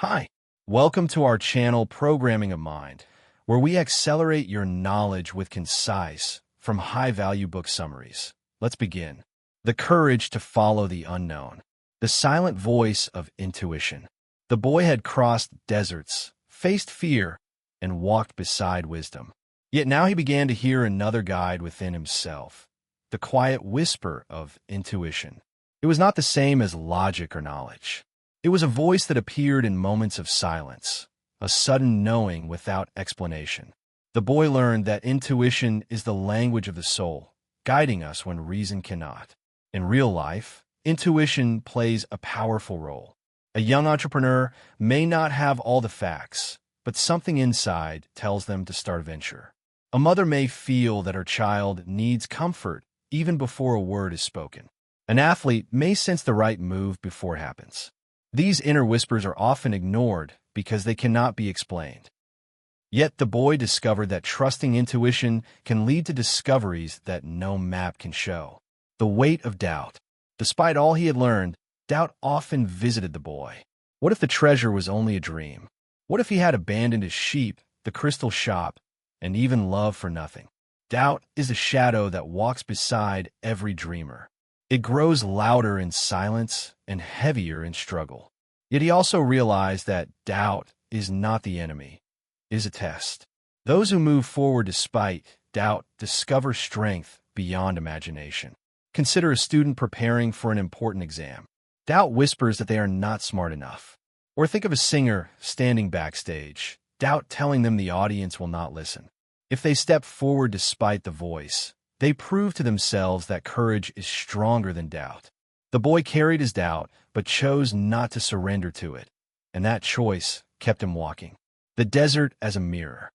Hi, welcome to our channel Programming of Mind, where we accelerate your knowledge with concise, from high-value book summaries. Let's begin. The courage to follow the unknown. The silent voice of intuition. The boy had crossed deserts, faced fear, and walked beside wisdom. Yet now he began to hear another guide within himself, the quiet whisper of intuition. It was not the same as logic or knowledge. It was a voice that appeared in moments of silence, a sudden knowing without explanation. The boy learned that intuition is the language of the soul, guiding us when reason cannot. In real life, intuition plays a powerful role. A young entrepreneur may not have all the facts, but something inside tells them to start a venture. A mother may feel that her child needs comfort even before a word is spoken. An athlete may sense the right move before it happens. These inner whispers are often ignored because they cannot be explained. Yet the boy discovered that trusting intuition can lead to discoveries that no map can show. The weight of doubt. Despite all he had learned, doubt often visited the boy. What if the treasure was only a dream? What if he had abandoned his sheep, the crystal shop, and even love for nothing? Doubt is a shadow that walks beside every dreamer. It grows louder in silence and heavier in struggle. Yet he also realized that doubt is not the enemy, it is a test. Those who move forward despite doubt discover strength beyond imagination. Consider a student preparing for an important exam. Doubt whispers that they are not smart enough. Or think of a singer standing backstage, doubt telling them the audience will not listen. If they step forward despite the voice, they prove to themselves that courage is stronger than doubt. The boy carried his doubt, but chose not to surrender to it, and that choice kept him walking. The desert as a mirror.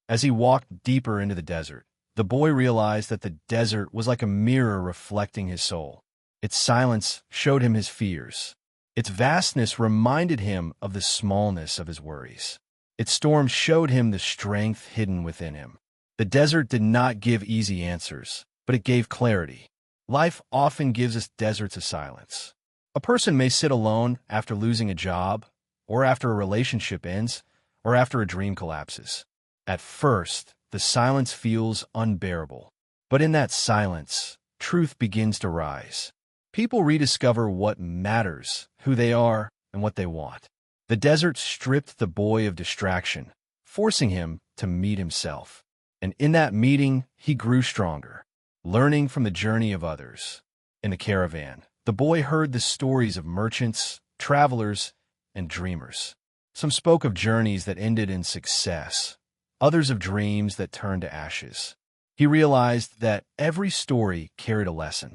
As he walked deeper into the desert, the boy realized that the desert was like a mirror reflecting his soul. Its silence showed him his fears. Its vastness reminded him of the smallness of his worries. Its storm showed him the strength hidden within him. The desert did not give easy answers, but it gave clarity. Life often gives us deserts of silence. A person may sit alone after losing a job, or after a relationship ends, or after a dream collapses. At first, the silence feels unbearable. But in that silence, truth begins to rise. People rediscover what matters, who they are, and what they want. The desert stripped the boy of distraction, forcing him to meet himself. And in that meeting, he grew stronger, learning from the journey of others. In the caravan, the boy heard the stories of merchants, travelers, and dreamers. Some spoke of journeys that ended in success, others of dreams that turned to ashes. He realized that every story carried a lesson.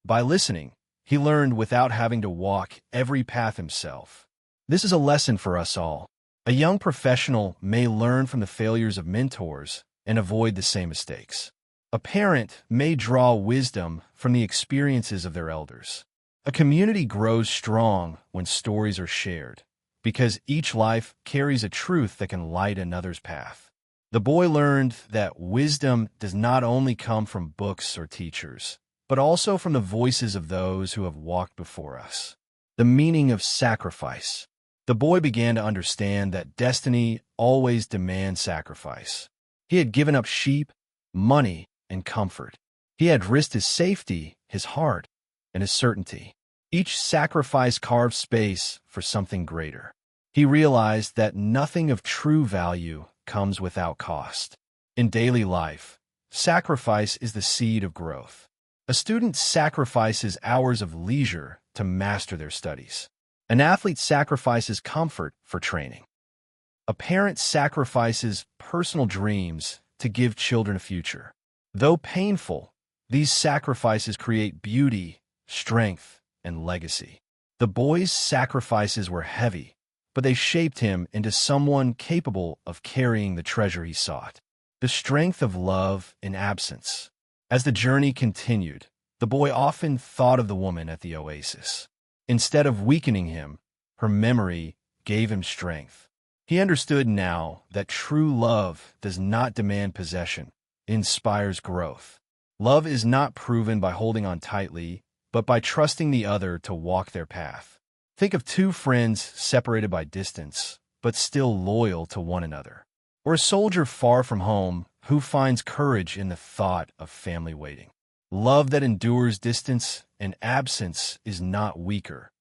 By listening, he learned without having to walk every path himself. This is a lesson for us all. A young professional may learn from the failures of mentors and avoid the same mistakes. A parent may draw wisdom from the experiences of their elders. A community grows strong when stories are shared, because each life carries a truth that can light another's path. The boy learned that wisdom does not only come from books or teachers, but also from the voices of those who have walked before us. The meaning of sacrifice. The boy began to understand that destiny always demands sacrifice. He had given up sheep, money, and comfort. He had risked his safety, his heart, and his certainty. Each sacrifice carved space for something greater. He realized that nothing of true value comes without cost. In daily life, sacrifice is the seed of growth. A student sacrifices hours of leisure to master their studies. An athlete sacrifices comfort for training. A parent sacrifices personal dreams to give children a future. Though painful, these sacrifices create beauty, strength, and legacy. The boy's sacrifices were heavy, but they shaped him into someone capable of carrying the treasure he sought. The strength of love in absence. As the journey continued, the boy often thought of the woman at the oasis. Instead of weakening him, her memory gave him strength. He understood now that true love does not demand possession, it inspires growth. Love is not proven by holding on tightly, but by trusting the other to walk their path. Think of two friends separated by distance, but still loyal to one another. Or a soldier far from home who finds courage in the thought of family waiting. Love that endures distance and absence is not weaker.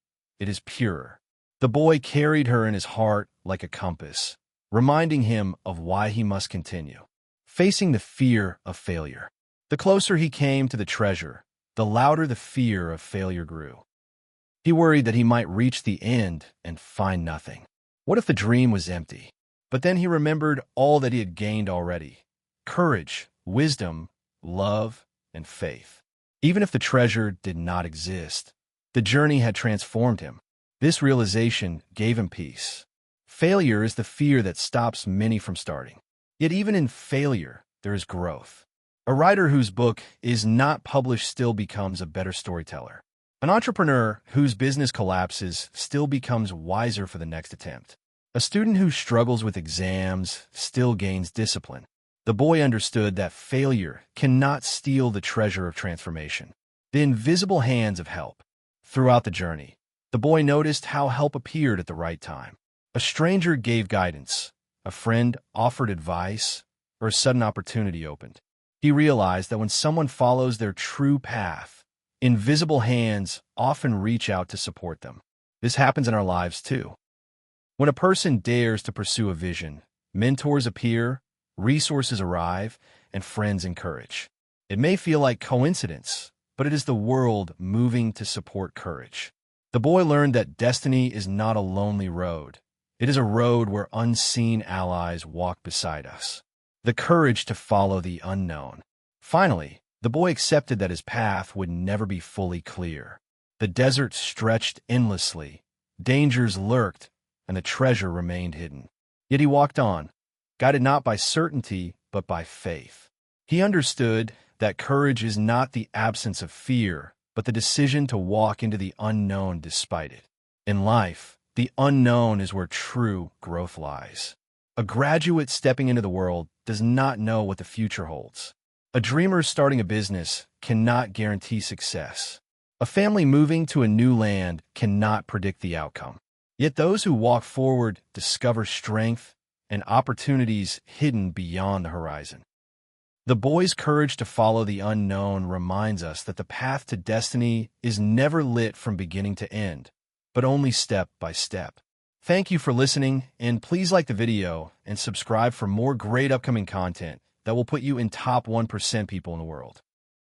It is purer. The boy carried her in his heart like a compass, reminding him of why he must continue. Facing the fear of failure. The closer he came to the treasure, the louder the fear of failure grew. He worried that he might reach the end and find nothing. What if the dream was empty? But then he remembered all that he had gained already: courage, wisdom, love, and faith. Even if the treasure did not exist, the journey had transformed him. This realization gave him peace. Failure is the fear that stops many from starting. Yet even in failure, there is growth. A writer whose book is not published still becomes a better storyteller. An entrepreneur whose business collapses still becomes wiser for the next attempt. A student who struggles with exams still gains discipline. The boy understood that failure cannot steal the treasure of transformation, the invisible hands of help. Throughout the journey, the boy noticed how help appeared at the right time. A stranger gave guidance, a friend offered advice, or a sudden opportunity opened. He realized that when someone follows their true path, invisible hands often reach out to support them. This happens in our lives too. When a person dares to pursue a vision, mentors appear, resources arrive, and friends encourage. It may feel like coincidence, but it is the world moving to support courage. The boy learned that destiny is not a lonely road. It is a road where unseen allies walk beside us. The courage to follow the unknown. Finally, the boy accepted that his path would never be fully clear. The desert stretched endlessly, dangers lurked, and the treasure remained hidden. Yet he walked on, guided not by certainty, but by faith. He understood that courage is not the absence of fear, but the decision to walk into the unknown despite it. In life, the unknown is where true growth lies. A graduate stepping into the world does not know what the future holds. A dreamer starting a business cannot guarantee success. A family moving to a new land cannot predict the outcome. Yet those who walk forward discover strength and opportunities hidden beyond the horizon. The boy's courage to follow the unknown reminds us that the path to destiny is never lit from beginning to end, but only step by step. Thank you for listening, and please like the video and subscribe for more great upcoming content that will put you in top 1% people in the world.